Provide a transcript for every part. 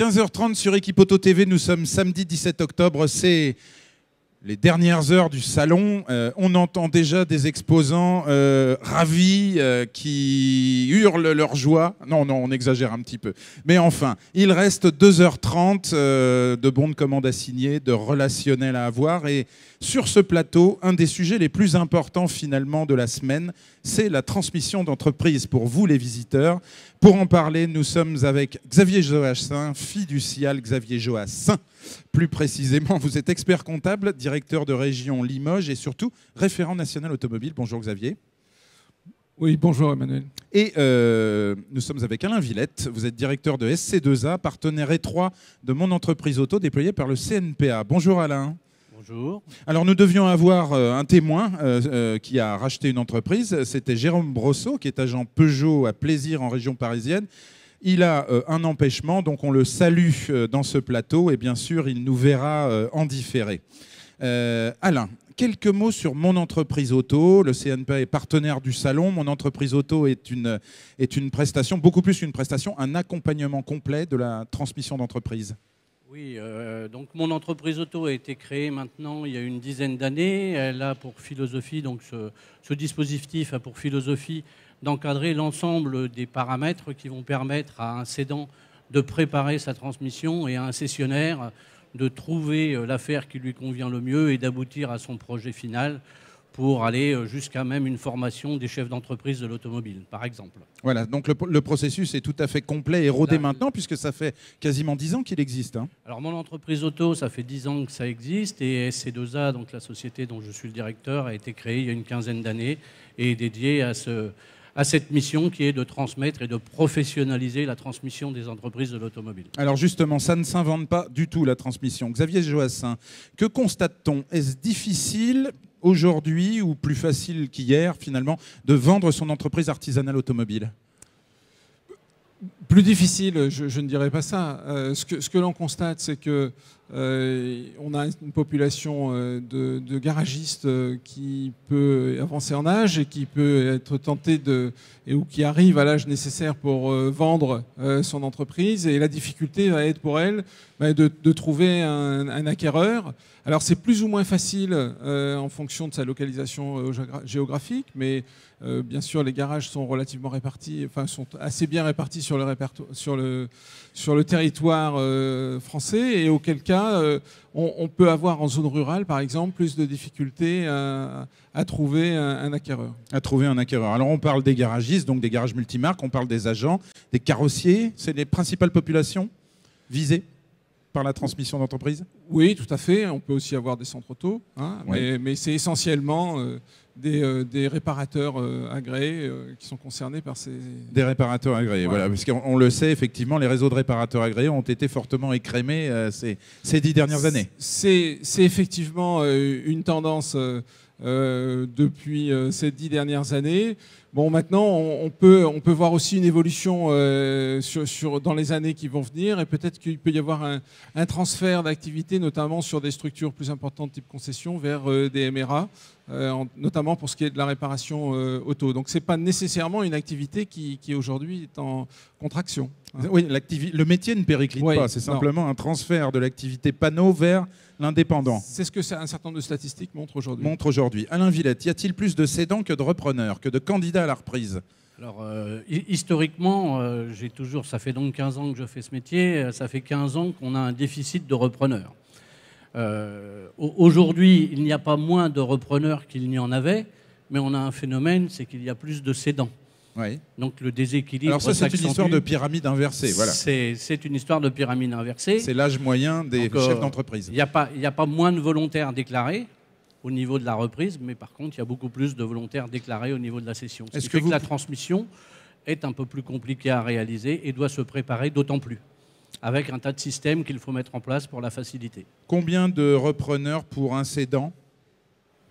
15h30 sur Équipe Auto TV, nous sommes samedi 17 octobre, c'est les dernières heures du salon. On entend déjà des exposants ravis qui hurlent leur joie. Non, on exagère un petit peu. Mais enfin, il reste 2h30 de bons de commande à signer, de relationnel à avoir. Et sur ce plateau, un des sujets les plus importants finalement de la semaine, c'est la transmission d'entreprise pour vous les visiteurs. Pour en parler, nous sommes avec Xavier Joassin, fiducial Xavier Joassin. Plus précisément, vous êtes expert comptable, directeur de région Limoges et surtout référent national automobile. Bonjour Xavier. Oui, bonjour Emmanuel. Et nous sommes avec Alain Villette. Vous êtes directeur de SC2A, partenaire étroit de Mon Entreprise Auto, déployé par le CNPA. Bonjour Alain. Bonjour. Alors nous devions avoir un témoin qui a racheté une entreprise. C'était Jérôme Brosseau, qui est agent Peugeot à Plaisir en région parisienne. Il a un empêchement, donc on le salue dans ce plateau et bien sûr, il nous verra en différé. Alain, quelques mots sur Mon Entreprise Auto. Le CNPA est partenaire du salon. Mon Entreprise Auto est une prestation, beaucoup plus qu'une prestation, un accompagnement complet de la transmission d'entreprise. Oui, donc Mon Entreprise Auto a été créée maintenant il y a une dizaine d'années. Elle a pour philosophie, donc ce dispositif a pour philosophie d'encadrer l'ensemble des paramètres qui vont permettre à un cédant de préparer sa transmission et à un cessionnaire de trouver l'affaire qui lui convient le mieux et d'aboutir à son projet final pour aller jusqu'à même une formation des chefs d'entreprise de l'automobile, par exemple. Voilà, donc le processus est tout à fait complet et rodé maintenant, puisque ça fait quasiment 10 ans qu'il existe. Hein. Alors, Mon Entreprise Auto, ça fait 10 ans que ça existe, et SC2A, donc la société dont je suis le directeur, a été créée il y a une quinzaine d'années et est dédiée à cette mission qui est de transmettre et de professionnaliser la transmission des entreprises de l'automobile. Alors justement, ça ne s'invente pas du tout, la transmission. Xavier Joassin, que constate-t-on? Est-ce difficile aujourd'hui, ou plus facile qu'hier finalement, de vendre son entreprise artisanale automobile? Plus difficile, je ne dirais pas ça. Ce que l'on constate, c'est que on a une population de garagistes qui peut avancer en âge et qui peut être tenté ou qui arrive à l'âge nécessaire pour vendre son entreprise. Et la difficulté va être pour elle de trouver un acquéreur. Alors c'est plus ou moins facile en fonction de sa localisation géographique, mais bien sûr les garages sont relativement répartis, enfin sont assez bien répartis sur le territoire français, et auquel cas on peut avoir en zone rurale par exemple plus de difficultés à trouver un acquéreur. À trouver un acquéreur. Alors on parle des garagistes, donc des garages multimarques, on parle des agents, des carrossiers, c'est les principales populations visées par la transmission d'entreprise? Oui, tout à fait. On peut aussi avoir des centres auto, hein, oui. mais c'est essentiellement des réparateurs agréés qui sont concernés par ces... Des réparateurs agréés, voilà. Parce qu'on le sait, effectivement, les réseaux de réparateurs agréés ont été fortement écrémés ces 10 dernières années. C'est effectivement une tendance depuis ces 10 dernières années. Bon, maintenant, on peut voir aussi une évolution dans les années qui vont venir, et peut-être qu'il peut y avoir un transfert d'activité, notamment sur des structures plus importantes type concession, vers des MRA, notamment pour ce qui est de la réparation auto. Donc, ce n'est pas nécessairement une activité qui aujourd'hui est en contraction. Hein. Oui, le métier ne périclite pas, c'est simplement un transfert de l'activité panneau vers l'indépendant. C'est ce que un certain nombre de statistiques montrent aujourd'hui. Alain Villette, y a-t-il plus de cédants que de repreneurs, que de candidats à la reprise? Alors, historiquement, ça fait donc 15 ans que je fais ce métier, ça fait 15 ans qu'on a un déficit de repreneurs. Aujourd'hui, il n'y a pas moins de repreneurs qu'il n'y en avait, mais on a un phénomène, c'est qu'il y a plus de cédants. Oui. Donc le déséquilibre. Alors ça, c'est une histoire de pyramide inversée. Voilà. C'est une histoire de pyramide inversée. C'est l'âge moyen des chefs d'entreprise. Il n'y a pas moins de volontaires déclarés au niveau de la reprise, mais par contre, il y a beaucoup plus de volontaires déclarés au niveau de la cession. Ce qui fait que la transmission est un peu plus compliquée à réaliser et doit se préparer d'autant plus, avec un tas de systèmes qu'il faut mettre en place pour la faciliter. Combien de repreneurs pour un cédant?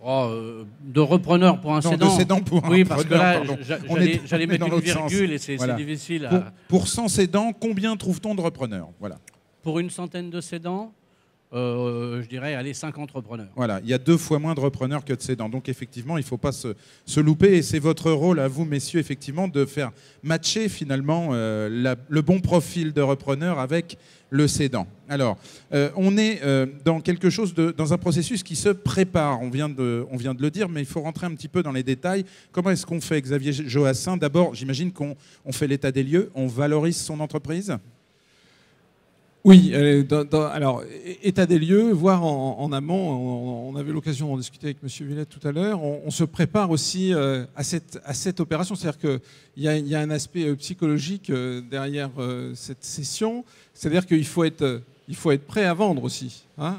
De repreneurs pour un cédant. De cédants pour un repreneur, parce que là, j'allais mettre une virgule et c'est difficile. Pour 100 cédants, combien trouve-t-on de repreneurs? Voilà. Pour une centaine de cédants, je dirais, 5 repreneurs. Voilà, il y a 2 fois moins de repreneurs que de cédants. Donc effectivement, il ne faut pas se louper. Et c'est votre rôle à vous, messieurs, effectivement, de faire matcher finalement le bon profil de repreneur avec le cédant. Alors, on est dans quelque chose dans un processus qui se prépare. On vient de le dire, mais il faut rentrer un petit peu dans les détails. Comment est-ce qu'on fait, Xavier Joassin? D'abord, j'imagine qu'on fait l'état des lieux, on valorise son entreprise. Oui, alors, état des lieux, voire en amont, on avait l'occasion d'en discuter avec M. Villette tout à l'heure, on se prépare aussi à cette opération, c'est-à-dire qu'il y a un aspect psychologique derrière cette session, c'est-à-dire qu'il faut être prêt à vendre aussi. Hein,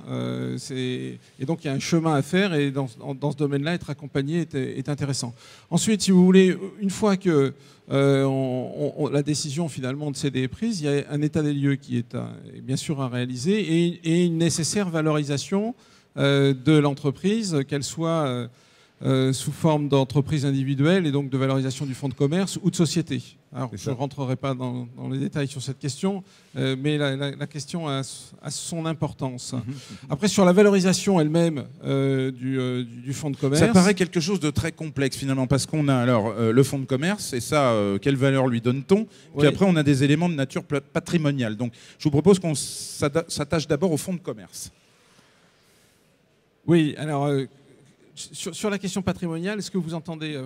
et donc il y a un chemin à faire, et dans ce domaine-là, être accompagné est intéressant. Ensuite, si vous voulez, une fois que la décision finalement de céder est prise, il y a un état des lieux qui est bien sûr à réaliser, et une nécessaire valorisation de l'entreprise, qu'elle soit sous forme d'entreprise individuelle et donc de valorisation du fonds de commerce ou de société. Alors, je ne rentrerai pas dans les détails sur cette question, mais la question a son importance. Après, sur la valorisation elle-même du fonds de commerce... Ça paraît quelque chose de très complexe finalement, parce qu'on a alors le fonds de commerce, et ça, quelle valeur lui donne-t-on? Puis après, on a des éléments de nature patrimoniale. Donc, je vous propose qu'on s'attache d'abord au fonds de commerce. Oui, alors... Sur la question patrimoniale, est-ce que vous entendez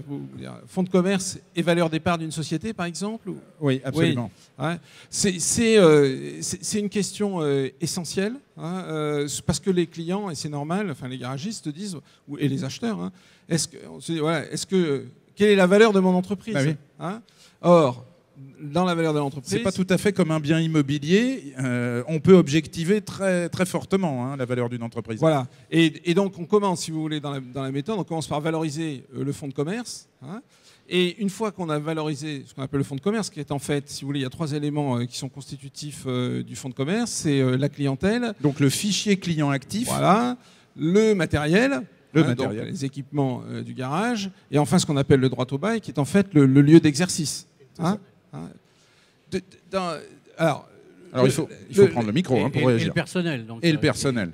fonds de commerce et valeur d'épargne d'une société, par exemple? Oui, absolument. Oui. Ouais. C'est une question essentielle, hein, parce que les clients, et c'est normal, enfin les garagistes disent, et les acheteurs, hein, quelle est la valeur de mon entreprise? Bah oui. Hein? Or, dans la valeur de l'entreprise... C'est pas tout à fait comme un bien immobilier. On peut objectiver très, très fortement la valeur d'une entreprise. Voilà. Et donc, on commence, si vous voulez, dans la méthode, on commence par valoriser le fonds de commerce. Hein, et une fois qu'on a valorisé ce qu'on appelle le fonds de commerce, qui est en fait, si vous voulez, il y a 3 éléments qui sont constitutifs du fonds de commerce. C'est la clientèle. Donc, le fichier client actif. Voilà. Le matériel. Donc les équipements du garage. Et enfin, ce qu'on appelle le droit au bail, qui est en fait le lieu d'exercice. Hein. Alors il faut prendre le micro pour réagir. Et le personnel. Donc, et le personnel.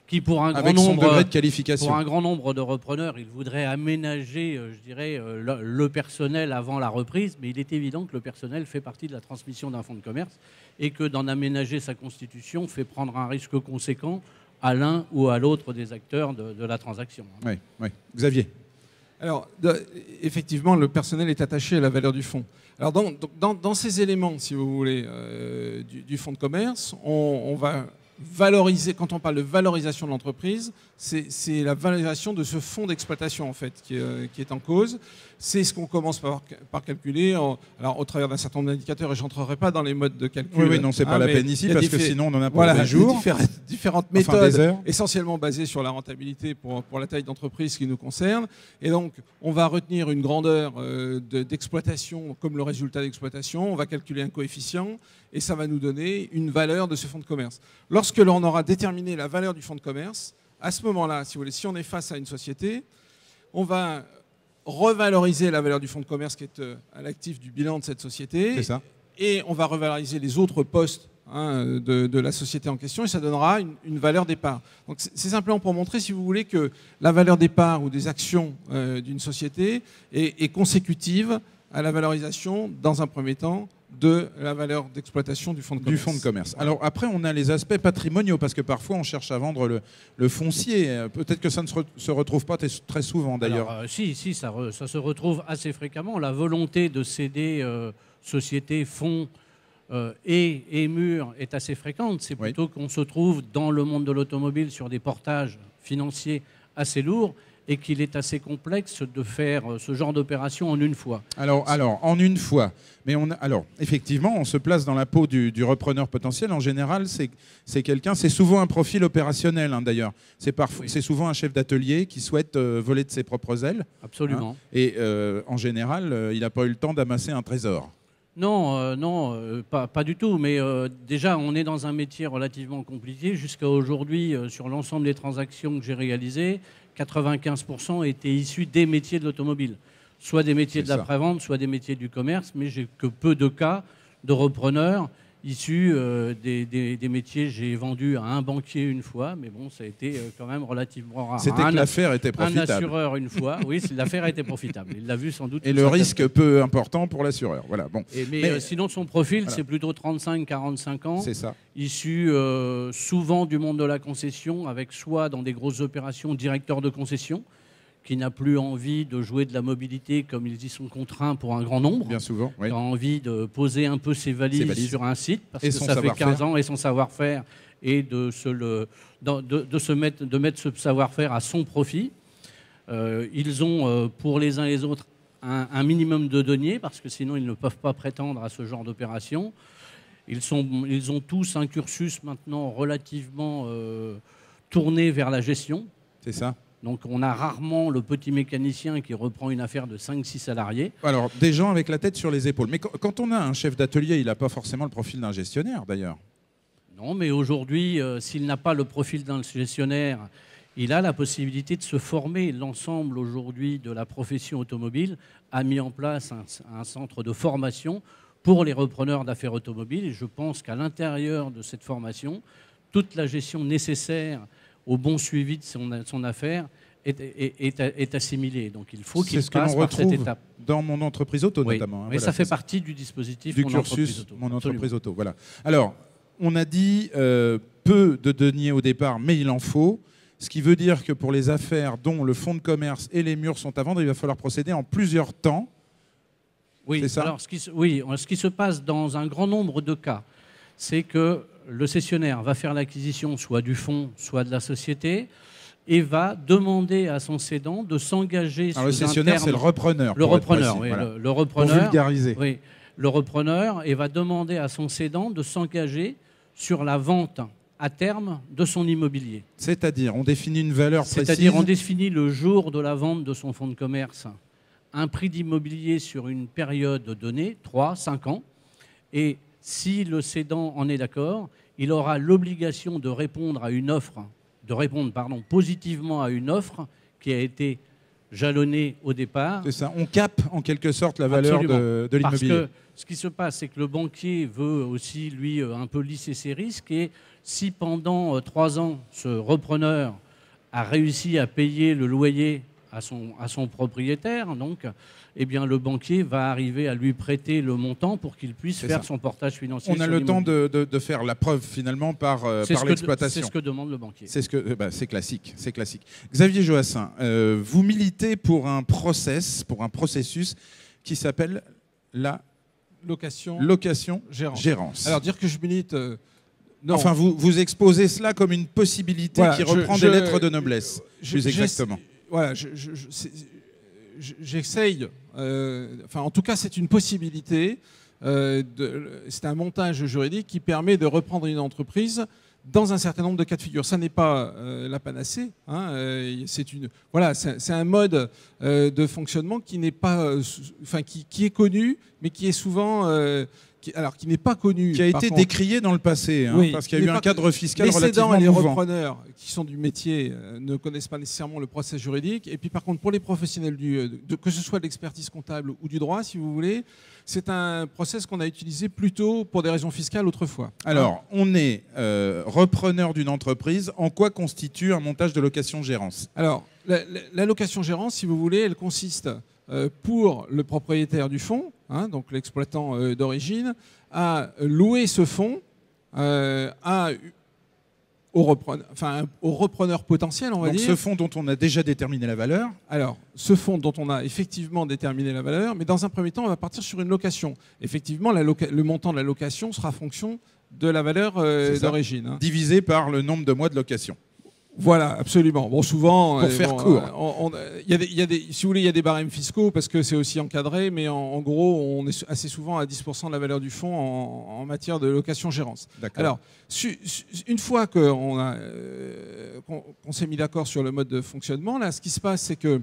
Qui pour un avec grand son nombre, degré de qualification. Pour un grand nombre de repreneurs, il voudrait aménager, je dirais, le personnel avant la reprise, mais il est évident que le personnel fait partie de la transmission d'un fonds de commerce et que d'en aménager sa constitution fait prendre un risque conséquent à l'un ou à l'autre des acteurs de la transaction. Oui, oui. Xavier. Alors, effectivement, le personnel est attaché à la valeur du fonds. Alors, dans ces éléments, si vous voulez, du fonds de commerce, on va valoriser, quand on parle de valorisation de l'entreprise, c'est la valorisation de ce fonds d'exploitation, en fait, qui est en cause. C'est ce qu'on commence par calculer alors, au travers d'un certain nombre d'indicateurs, et je n'entrerai pas dans les modes de calcul. Oui, non, c'est pas la peine ici, parce que sinon on en a pour des jours. Différentes méthodes, essentiellement basées sur la rentabilité pour la taille d'entreprise qui nous concerne. Et donc, on va retenir une grandeur d'exploitation comme le résultat d'exploitation, on va calculer un coefficient, et ça va nous donner une valeur de ce fonds de commerce. Lorsque l'on aura déterminé la valeur du fonds de commerce, à ce moment-là, si vous voulez, si on est face à une société, on va revaloriser la valeur du fonds de commerce qui est à l'actif du bilan de cette société. C'est ça. Et on va revaloriser les autres postes de la société en question, et ça donnera une valeur d'épargne. Donc c'est simplement pour montrer, si vous voulez, que la valeur d'épargne ou des actions d'une société est consécutive à la valorisation, dans un premier temps, de la valeur d'exploitation du fonds de commerce. Alors après, on a les aspects patrimoniaux, parce que parfois on cherche à vendre le foncier. Peut-être que ça ne se retrouve pas très souvent d'ailleurs. Alors, si, ça se retrouve assez fréquemment. La volonté de céder sociétés, fonds et murs est assez fréquente. C'est plutôt qu'on se trouve dans le monde de l'automobile sur des portages financiers assez lourds, et qu'il est assez complexe de faire ce genre d'opération en une fois. Alors en une fois. Mais effectivement, on se place dans la peau du repreneur potentiel. En général, c'est souvent un profil opérationnel, d'ailleurs. C'est souvent un chef d'atelier qui souhaite voler de ses propres ailes. Absolument. Et en général, il n'a pas eu le temps d'amasser un trésor. Non, pas du tout. Mais déjà, on est dans un métier relativement compliqué. Jusqu'à aujourd'hui, sur l'ensemble des transactions que j'ai réalisées, 95% étaient issus des métiers de l'automobile. Soit des métiers de l'après-vente, soit des métiers du commerce. Mais j'ai que peu de cas de repreneurs issus des métiers. J'ai vendu à un banquier une fois, mais bon, ça a été quand même relativement rare. C'était que l'affaire était profitable. Un assureur une fois, oui, l'affaire a été profitable. Il l'a vu sans doute. Et le risque peu important pour l'assureur. Voilà. Bon. Mais sinon, son profil, c'est plutôt 35-45 ans. C'est ça. Issu souvent du monde de la concession, avec soit dans des grosses opérations directeur de concession, qui n'a plus envie de jouer de la mobilité comme ils y sont contraints pour un grand nombre. Bien souvent, oui. Qui a envie de poser un peu ses valises sur un site, parce que ça fait 15 ans, et son savoir-faire, et de mettre ce savoir-faire à son profit. Ils ont, pour les uns et les autres, un minimum de deniers, parce que sinon ils ne peuvent pas prétendre à ce genre d'opération. Ils ont tous un cursus maintenant relativement tourné vers la gestion. C'est ça. Donc on a rarement le petit mécanicien qui reprend une affaire de 5-6 salariés. Alors, des gens avec la tête sur les épaules. Mais quand on a un chef d'atelier, il n'a pas forcément le profil d'un gestionnaire, d'ailleurs. Non, mais aujourd'hui, s'il n'a pas le profil d'un gestionnaire, il a la possibilité de se former. L'ensemble aujourd'hui de la profession automobile a mis en place un centre de formation pour les repreneurs d'affaires automobiles. Et je pense qu'à l'intérieur de cette formation, toute la gestion nécessaire au bon suivi de son affaire est assimilée. Donc il faut qu'il passe par cette étape. Dans mon entreprise auto, notamment. Oui, voilà, ça fait partie du dispositif du cursus Mon entreprise auto. Voilà. Alors, on a dit peu de deniers au départ, mais il en faut. Ce qui veut dire que pour les affaires dont le fonds de commerce et les murs sont à vendre, il va falloir procéder en plusieurs temps. Oui, c'est ça ? Alors, ce qui se passe dans un grand nombre de cas, c'est que le cessionnaire va faire l'acquisition soit du fonds, soit de la société, et va demander à son cédant de s'engager sur un terme... Le cessionnaire, c'est le repreneur. Le repreneur, oui. Voilà. Le repreneur, pour vulgariser. Oui, le repreneur, et va demander à son cédant de s'engager sur la vente à terme de son immobilier. C'est-à-dire, on définit une valeur précise. C'est-à-dire, on définit le jour de la vente de son fonds de commerce un prix d'immobilier sur une période donnée, 3-5 ans, et si le cédant en est d'accord, il aura l'obligation de répondre positivement à une offre qui a été jalonnée au départ. C'est ça, on capte en quelque sorte la valeur de l'immobilier. Parce que ce qui se passe, c'est que le banquier veut aussi, lui, un peu lisser ses risques, et si pendant 3 ans, ce repreneur a réussi à payer le loyer à son propriétaire, donc, eh bien, le banquier va arriver à lui prêter le montant pour qu'il puisse faire son portage financier. On a le temps de faire la preuve finalement par l'exploitation. C'est ce que demande le banquier. C'est classique, c'est classique. Xavier Joassin, vous militez pour un processus qui s'appelle la location-gérance. Alors dire que je milite... non. Enfin, vous exposez cela comme une possibilité qui reprend des lettres de noblesse, plus exactement. Voilà, j'essaye, en tout cas c'est une possibilité, c'est un montage juridique qui permet de reprendre une entreprise dans un certain nombre de cas de figure. Ça n'est pas la panacée, c'est un mode de fonctionnement qui n'est pas, qui est connu, mais qui est souvent... qui n'est pas connu. Qui a été décrié dans le passé, parce qu'il y a eu un cadre fiscal relativement mouvant. Les cédants et les repreneurs qui sont du métier ne connaissent pas nécessairement le process juridique. Et puis par contre, pour les professionnels, que ce soit de l'expertise comptable ou du droit, si vous voulez, c'est un process qu'on a utilisé plutôt pour des raisons fiscales autrefois. Alors, on est repreneur d'une entreprise. En quoi constitue un montage de location-gérance ? Alors, la location-gérance, si vous voulez, elle consiste... pour le propriétaire du fonds, donc l'exploitant d'origine, à louer ce fonds au repreneur potentiel, on va dire. Donc ce fonds dont on a déjà déterminé la valeur. Alors, ce fonds dont on a effectivement déterminé la valeur, mais dans un premier temps, on va partir sur une location. Effectivement, le montant de la location sera fonction de la valeur d'origine. Divisé par le nombre de mois de location. Voilà, absolument. Bon, souvent, pour faire court, si vous voulez, il y a des barèmes fiscaux parce que c'est aussi encadré, mais en gros, on est assez souvent à 10% de la valeur du fonds en matière de location-gérance. Alors, une fois qu'on s'est mis d'accord sur le mode de fonctionnement, là, ce qui se passe, c'est que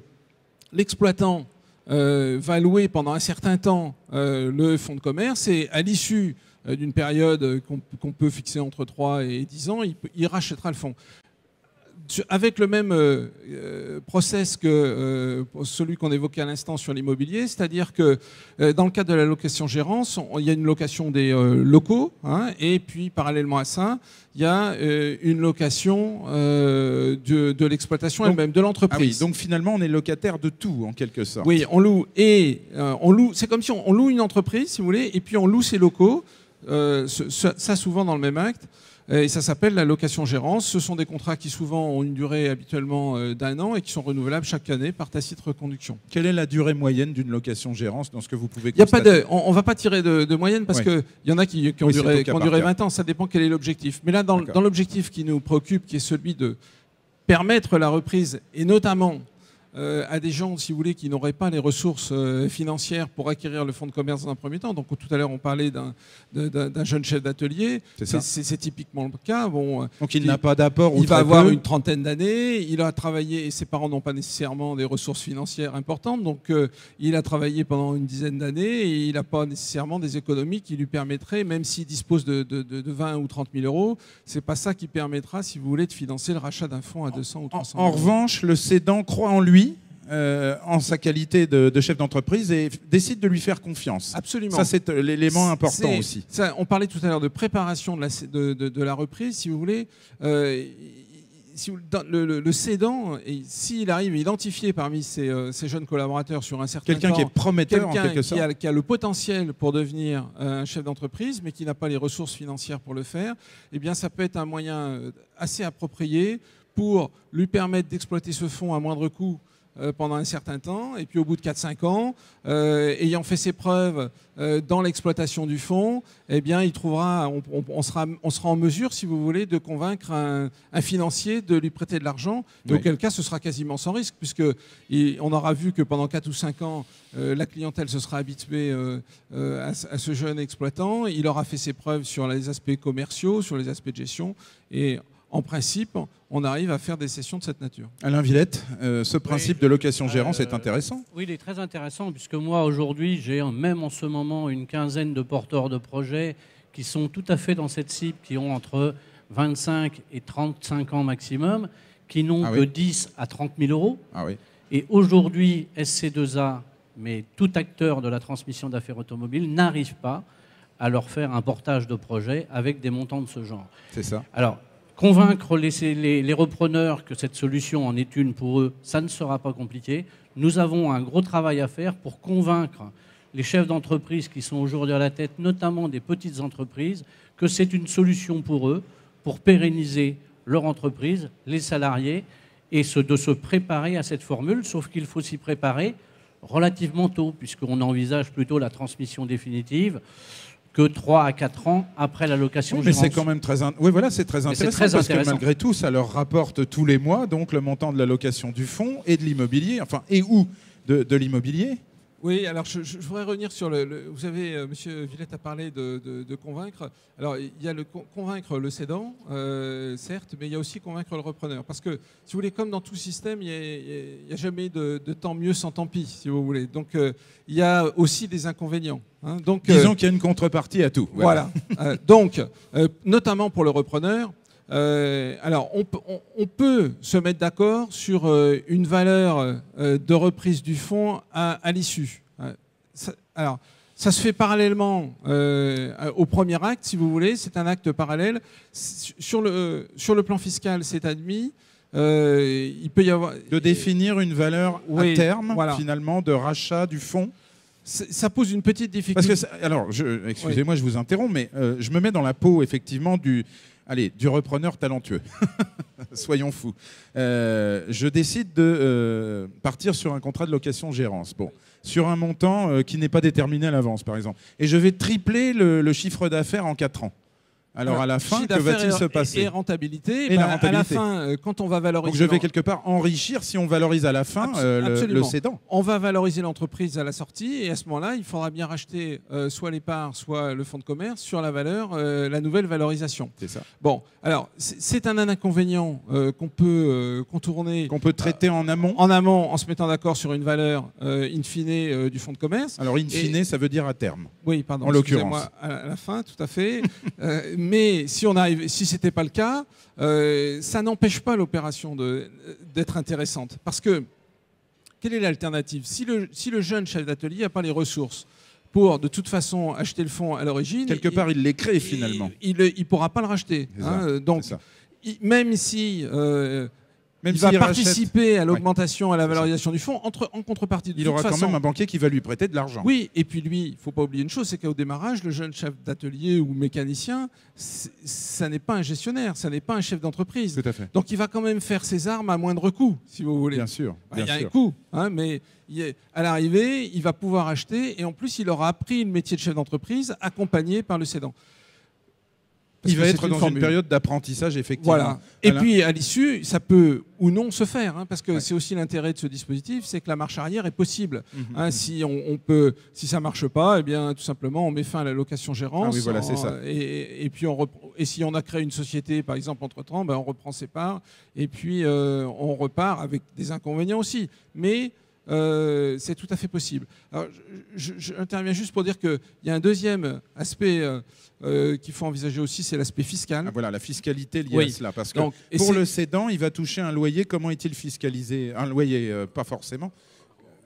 l'exploitant va louer pendant un certain temps le fonds de commerce, et à l'issue d'une période qu'on peut fixer entre 3 et 10 ans, il rachètera le fonds. avec le même process que celui qu'on évoquait à l'instant sur l'immobilier, c'est-à-dire que dans le cadre de la location-gérance, il y a une location des locaux, hein, et puis parallèlement à ça, il y a une location de l'exploitation elle-même, de l'entreprise. Ah oui, donc finalement, on est locataire de tout, en quelque sorte. Oui, on loue. Et on loue. C'est comme si on loue une entreprise, si vous voulez, et puis on loue ses locaux, ça souvent dans le même acte. Et ça s'appelle la location-gérance. Ce sont des contrats qui souvent ont une durée habituellement d'1 an et qui sont renouvelables chaque année par tacite reconduction. Quelle est la durée moyenne d'une location-gérance dans ce que vous pouvez constater? Il y a pas on ne va pas tirer de moyenne parce qu'il y en a qui ont duré 20 ans. Ça dépend quel est l'objectif. Mais là, dans l'objectif qui nous préoccupe, qui est celui de permettre la reprise, et notamment à des gens, si vous voulez, qui n'auraient pas les ressources financières pour acquérir le fonds de commerce dans un premier temps. Donc tout à l'heure, on parlait d'un jeune chef d'atelier. C'est typiquement le cas. Bon, donc il n'a pas d'apport ou il va avoir une trentaine d'années. Il a travaillé, et ses parents n'ont pas nécessairement des ressources financières importantes. Donc il a travaillé pendant une dizaine d'années et il n'a pas nécessairement des économies qui lui permettraient, même s'il dispose de 20 ou 30 000 euros, c'est pas ça qui permettra, si vous voulez, de financer le rachat d'un fonds à 200 ou 300 000 euros. En revanche, le cédant croit en lui, en sa qualité de chef d'entreprise, et décide de lui faire confiance. Absolument. Ça, c'est l'élément important aussi. Ça, on parlait tout à l'heure de préparation de la reprise, si vous voulez. Le cédant, s'il arrive à identifier parmi ses jeunes collaborateurs sur un certain quelqu'un qui est prometteur en quelque sorte, qui a le potentiel pour devenir un chef d'entreprise, mais qui n'a pas les ressources financières pour le faire, eh bien, ça peut être un moyen assez approprié pour lui permettre d'exploiter ce fonds à moindre coût pendant un certain temps, et puis au bout de 4-5 ans, ayant fait ses preuves dans l'exploitation du fonds, eh bien, on sera en mesure, si vous voulez, de convaincre un financier de lui prêter de l'argent, auquel cas ce sera quasiment sans risque, puisqu'on aura vu que pendant 4 ou 5 ans, la clientèle se sera habituée à ce jeune exploitant, il aura fait ses preuves sur les aspects commerciaux, sur les aspects de gestion, et en principe, on arrive à faire des sessions de cette nature. Alain Villette, ce principe de location-gérance est intéressant. Oui, il est très intéressant, puisque moi, aujourd'hui, j'ai même en ce moment une quinzaine de porteurs de projets qui sont tout à fait dans cette cible, qui ont entre 25 et 35 ans maximum, qui n'ont que 10 à 30 000 euros. Ah oui. Et aujourd'hui, SC2A, mais tout acteur de la transmission d'affaires automobiles, n'arrive pas à leur faire un portage de projet avec des montants de ce genre. C'est ça. Alors, convaincre les repreneurs que cette solution en est une pour eux, ça ne sera pas compliqué. Nous avons un gros travail à faire pour convaincre les chefs d'entreprise qui sont aujourd'hui à la tête, notamment des petites entreprises, que c'est une solution pour eux, pour pérenniser leur entreprise, les salariés, et de se préparer à cette formule, sauf qu'il faut s'y préparer relativement tôt, puisqu'on envisage plutôt la transmission définitive que 3 à 4 ans après la location. Mais c'est quand même très, c'est très intéressant parce que malgré tout, ça leur rapporte tous les mois donc le montant de la location du fonds et de l'immobilier, de l'immobilier. Oui, alors je voudrais revenir sur vous savez, M. Villette a parlé de convaincre. Alors, il y a convaincre le cédant, certes, mais il y a aussi convaincre le repreneur. Parce que, si vous voulez, comme dans tout système, il n'y a jamais de tant mieux sans tant pis, si vous voulez. Donc, il y a aussi des inconvénients. Hein. Donc, disons qu'il y a une contrepartie à tout. Voilà. Donc, notamment pour le repreneur, alors, on peut se mettre d'accord sur une valeur de reprise du fonds à l'issue. Alors, ça se fait parallèlement au premier acte, si vous voulez. C'est un acte parallèle. Sur le plan fiscal, c'est admis. Il peut y avoir... De définir une valeur à terme, finalement, de rachat du fonds. Ça pose une petite difficulté. Parce que, excusez-moi, je vous interromps, mais je me mets dans la peau, effectivement, du repreneur talentueux. Soyons fous. Je décide de partir sur un contrat de location-gérance. Bon, sur un montant qui n'est pas déterminé à l'avance, par exemple. Et je vais tripler le chiffre d'affaires en 4 ans. Alors, à la fin, que va-t-il se passer ? Et rentabilité. À la fin, quand on va valoriser... Donc, je vais quelque part enrichir si on valorise à la fin le cédant. On va valoriser l'entreprise à la sortie et à ce moment-là, il faudra bien racheter soit les parts, soit le fonds de commerce sur la valeur, la nouvelle valorisation. C'est ça. Bon, alors, c'est un inconvénient qu'on peut contourner... Qu'on peut traiter en amont. En amont, en se mettant d'accord sur une valeur in fine du fonds de commerce. Alors, in fine, ça veut dire à terme. Oui, pardon. En l'occurrence. À la fin, tout à fait. mais si ce n'était pas le cas, ça n'empêche pas l'opération d'être intéressante. Parce que, quelle est l'alternative? Si le jeune chef d'atelier n'a pas les ressources pour, de toute façon, acheter le fonds à l'origine... Quelque part, il les crée, finalement. Il ne pourra pas le racheter. Donc, même si... il va participer à l'augmentation, à la valorisation du fonds, en contrepartie. Il aura quand même un banquier qui va lui prêter de l'argent. Oui, et puis lui, il ne faut pas oublier une chose, c'est qu'au démarrage, le jeune chef d'atelier ou mécanicien, ça n'est pas un gestionnaire, ça n'est pas un chef d'entreprise. Tout à fait. Donc il va quand même faire ses armes à moindre coût, si vous voulez. Bien sûr. Il y a un coût, mais à l'arrivée, il va pouvoir acheter, et en plus, il aura appris le métier de chef d'entreprise, accompagné par le cédant. Il va être dans une période d'apprentissage, effectivement. Voilà. Et puis, à l'issue, ça peut ou non se faire, parce que c'est aussi l'intérêt de ce dispositif, c'est que la marche arrière est possible. Si si ça ne marche pas, eh bien, tout simplement, on met fin à la location-gérance. Ah oui, voilà, c'est ça. Et puis, et si on a créé une société, par exemple, entre-temps, on reprend ses parts, et puis on repart avec des inconvénients aussi. Mais c'est tout à fait possible. Alors, j'interviens juste pour dire qu'il y a un deuxième aspect qu'il faut envisager aussi, c'est l'aspect fiscal. Ah, voilà, la fiscalité liée à cela. Parce que pour le cédant, il va toucher un loyer. Comment est-il fiscalisé? Un loyer, pas forcément.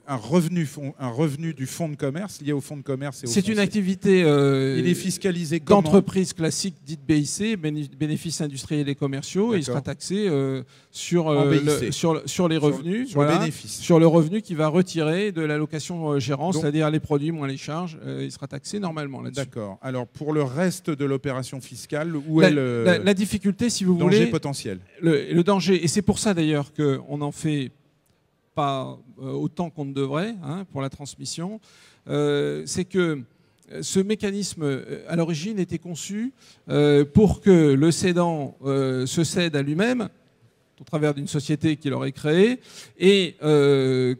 Un revenu du fonds de commerce lié au fonds de commerce. C'est une activité il est fiscalisé d'entreprise classique dite BIC, bénéfices industriels et commerciaux, et il sera taxé sur les revenus, sur le revenu qu'il va retirer de l'allocation gérance, c'est-à-dire les produits moins les charges, il sera taxé normalement là-dessus. D'accord. Alors pour le reste de l'opération fiscale, où est la difficulté, si vous voulez, danger potentiel? Le danger, et c'est pour ça d'ailleurs qu'on en fait pas autant qu'on ne devrait pour la transmission, c'est que ce mécanisme, à l'origine, était conçu pour que le cédant se cède à lui-même au travers d'une société qu'il aurait créée et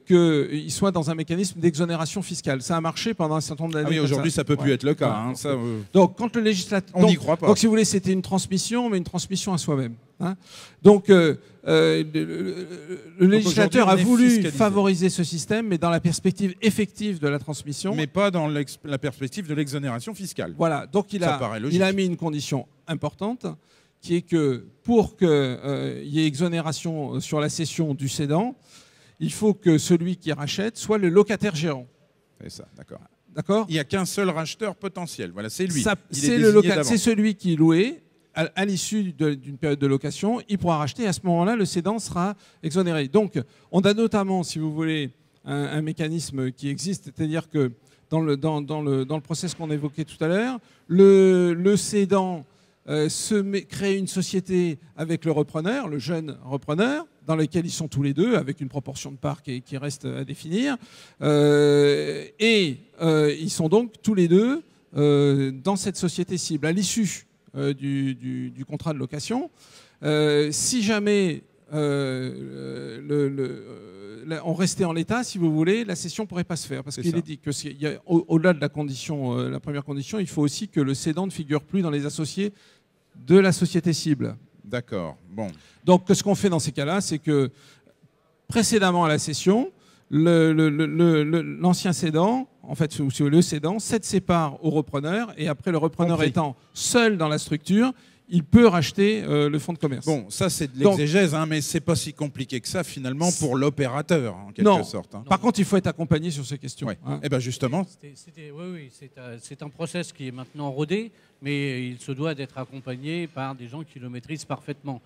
qu'il soit dans un mécanisme d'exonération fiscale. Ça a marché pendant un certain nombre d'années. Ah oui, aujourd'hui, ça ne peut plus être le cas. Donc, quand le législateur... On n'y croit pas. Donc, si vous voulez, c'était une transmission, mais une transmission à soi-même. Donc, le législateur a voulu favoriser ce système, mais dans la perspective effective de la transmission. Mais pas dans la perspective de l'exonération fiscale. Voilà, donc il a mis une condition importante, qui est que pour qu'il y ait exonération sur la cession du cédant, il faut que celui qui rachète soit le locataire gérant. C'est ça, d'accord. D'accord. Il n'y a qu'un seul racheteur potentiel, voilà, c'est lui. C'est celui qui est loué. À l'issue d'une période de location, il pourra racheter et à ce moment-là, le cédant sera exonéré. Donc, on a notamment, si vous voulez, un mécanisme qui existe, c'est-à-dire que dans le process qu'on évoquait tout à l'heure, le cédant crée une société avec le repreneur, le jeune repreneur, dans lequel ils sont tous les deux, avec une proportion de parts qui reste à définir. Ils sont donc tous les deux dans cette société cible. À l'issue du contrat de location. Si jamais on restait en l'état, si vous voulez, la cession ne pourrait pas se faire. Parce qu'il est dit que au-delà de la première condition, il faut aussi que le cédant ne figure plus dans les associés de la société cible. D'accord. Bon. Donc, ce qu'on fait dans ces cas-là, c'est que précédemment à la cession, l'ancien cédant, en fait, le cédant cède ses parts au repreneur et après le repreneur étant seul dans la structure, il peut racheter le fonds de commerce. Bon, ça c'est de l'exégèse, mais c'est pas si compliqué que ça finalement pour l'opérateur en quelque sorte. Par contre, il faut être accompagné sur ces questions. Ouais. Et bien justement. C'est un process qui est maintenant rodé, mais il se doit d'être accompagné par des gens qui le maîtrisent parfaitement.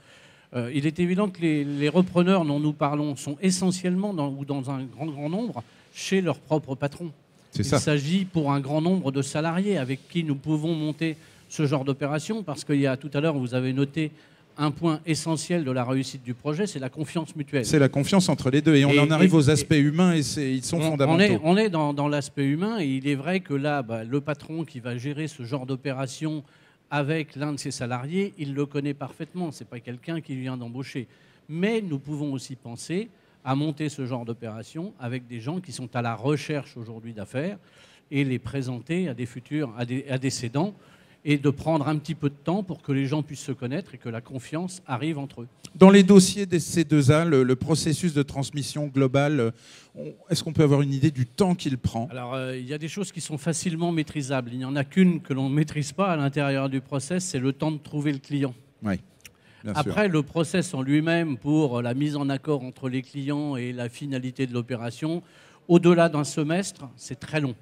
Il est évident que les repreneurs dont nous parlons sont essentiellement, dans un grand nombre, chez leur propre patron. Il s'agit pour un grand nombre de salariés avec qui nous pouvons monter ce genre d'opération, parce qu'il y a tout à l'heure, vous avez noté un point essentiel de la réussite du projet, c'est la confiance mutuelle. C'est la confiance entre les deux. Et on en arrive aux aspects humains et ils sont fondamentaux. On est dans l'aspect humain et il est vrai que là, le patron qui va gérer ce genre d'opération avec l'un de ses salariés, il le connaît parfaitement. Ce n'est pas quelqu'un qui vient d'embaucher. Mais nous pouvons aussi penser à monter ce genre d'opération avec des gens qui sont à la recherche aujourd'hui d'affaires et les présenter à des futurs, à des cédants et de prendre un petit peu de temps pour que les gens puissent se connaître et que la confiance arrive entre eux. Dans les dossiers des C2A, le processus de transmission globale, est-ce qu'on peut avoir une idée du temps qu'il prend? Alors, il y a des choses qui sont facilement maîtrisables. Il n'y en a qu'une que l'on ne maîtrise pas à l'intérieur du process, c'est le temps de trouver le client. Oui, bien Après, sûr. le process en lui-même pour la mise en accord entre les clients et la finalité de l'opération, au-delà d'un semestre, c'est très long.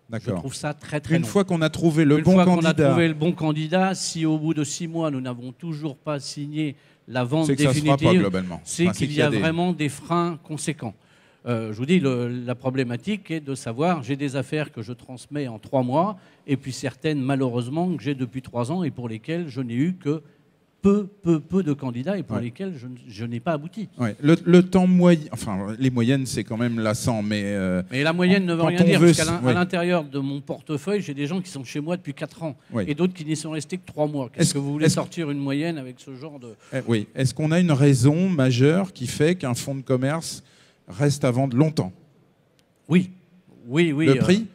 Je D'accord. trouve ça très très Une long. fois qu'on a trouvé le Une bon fois qu'on candidat, a trouvé le bon candidat, si au bout de 6 mois, nous n'avons toujours pas signé la vente c'est que ça se fera pas définitive, globalement. c'est Enfin, qu'il y y a des- vraiment des freins conséquents. Je vous dis, la problématique est de savoir, j'ai des affaires que je transmets en 3 mois, et puis certaines, malheureusement, que j'ai depuis 3 ans et pour lesquelles je n'ai eu que peu de candidats et pour Ouais. lesquels je n'ai pas abouti. Ouais. Le temps moyen, enfin les moyennes c'est quand même lassant, mais Mais la moyenne ne veut quand rien on dire, veut parce qu'à ouais. l'intérieur de mon portefeuille, j'ai des gens qui sont chez moi depuis 4 ans Oui. et d'autres qui n'y sont restés que 3 mois. Est-ce- Qu'est-ce que vous voulez est-ce- sortir une moyenne avec ce genre de... Oui. Est-ce qu'on a une raison majeure qui fait qu'un fonds de commerce reste à vendre longtemps? Oui. Le prix?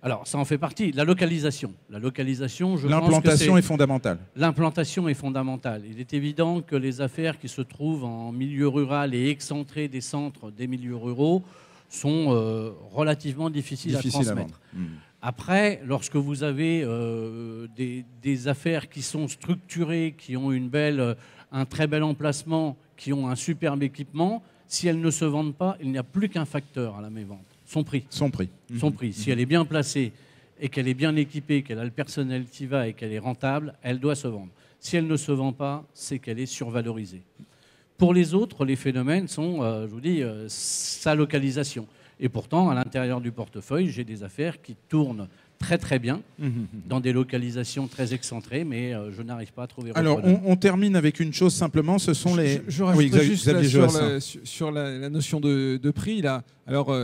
Alors, ça en fait partie. La localisation. La localisation, je pense que L'implantation c'est... est fondamentale. L'implantation est fondamentale. Il est évident que les affaires qui se trouvent en milieu rural et excentrées des centres des milieux ruraux sont relativement difficiles à Difficile à transmettre. vendre. Après, lorsque vous avez des affaires qui sont structurées, qui ont un très bel emplacement, qui ont un superbe équipement, si elles ne se vendent pas, il n'y a plus qu'un facteur à la mévente, son prix. Son prix. Son prix. Si elle est bien placée et qu'elle est bien équipée, qu'elle a le personnel qui va et qu'elle est rentable, elle doit se vendre. Si elle ne se vend pas, c'est qu'elle est survalorisée. Pour les autres, les phénomènes sont, je vous dis, sa localisation. Et pourtant, à l'intérieur du portefeuille, j'ai des affaires qui tournent très très bien, dans des localisations très excentrées, mais je n'arrive pas à trouver Alors, repreneur. on termine avec une chose simplement, ce sont les... Je rajouterais Xavier- juste là, Xavier Joassin. sur la notion de prix. Là. Alors,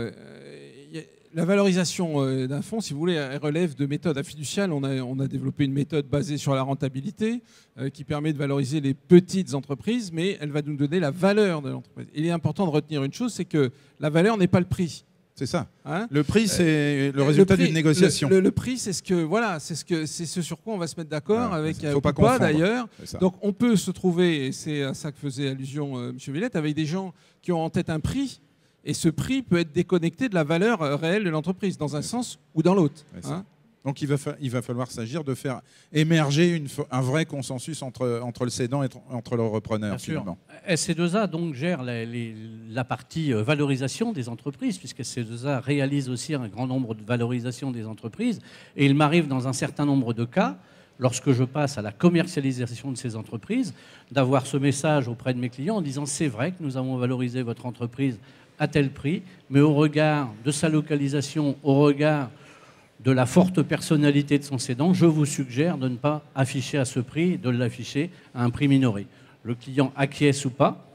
la valorisation d'un fonds, si vous voulez, elle relève de méthodes fiduciales. On a développé une méthode basée sur la rentabilité qui permet de valoriser les petites entreprises, mais elle va nous donner la valeur de l'entreprise. Il est important de retenir une chose, c'est que la valeur n'est pas le prix. C'est ça. Hein. Le prix, c'est le résultat d'une négociation. Le prix, c'est ce sur quoi on va se mettre d'accord Ouais, avec faut pas ou confondre. d'ailleurs. C'est ça. Donc on peut se trouver, et c'est à ça que faisait allusion M. Villette, avec des gens qui ont en tête un prix, et ce prix peut être déconnecté de la valeur réelle de l'entreprise, dans un sens ou dans l'autre. Ouais, c'est Hein. Donc il va falloir s'agir de faire émerger un vrai consensus entre le cédant et entre le repreneur. Bien sûr. Finalement. SC2A donc gère la partie valorisation des entreprises, puisque SC2A réalise aussi un grand nombre de valorisations des entreprises. Et il m'arrive dans un certain nombre de cas, lorsque je passe à la commercialisation de ces entreprises, d'avoir ce message auprès de mes clients en disant c'est vrai que nous avons valorisé votre entreprise à tel prix, mais au regard de sa localisation, au regard de la forte personnalité de son cédant, je vous suggère de ne pas afficher à ce prix, de l'afficher à un prix minoré. Le client acquiesce ou pas,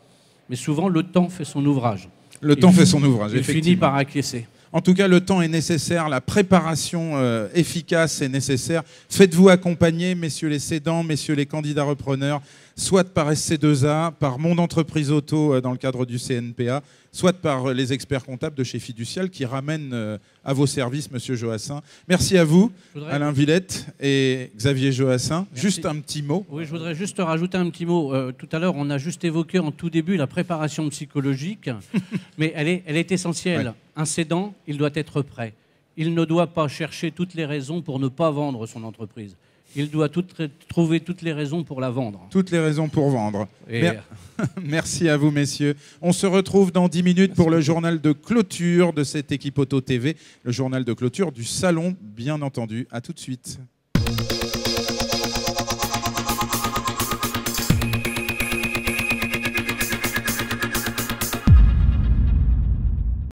mais souvent le temps fait son ouvrage. Le temps fait son ouvrage, Il finit effectivement. par acquiescer. En tout cas, le temps est nécessaire, la préparation efficace est nécessaire. Faites-vous accompagner, messieurs les cédants, messieurs les candidats repreneurs, soit par SC2A, par Mon Entreprise Auto dans le cadre du CNPA, soit par les experts comptables de chez Fiducial qui ramènent à vos services, monsieur Joassin. Merci à vous, Alain Villette et Xavier Joassin. Merci. Juste un petit mot. Oui, je voudrais juste rajouter un petit mot. Tout à l'heure, on a juste évoqué en tout début la préparation psychologique, mais elle est essentielle. Ouais. Un cédant, il doit être prêt. Il ne doit pas chercher toutes les raisons pour ne pas vendre son entreprise. Il doit trouver toutes les raisons pour la vendre. Toutes les raisons pour vendre. Et Merci à vous, messieurs. On se retrouve dans 10 minutes pour le journal de clôture de cette équipe Auto TV, le journal de clôture du salon, bien entendu. À tout de suite.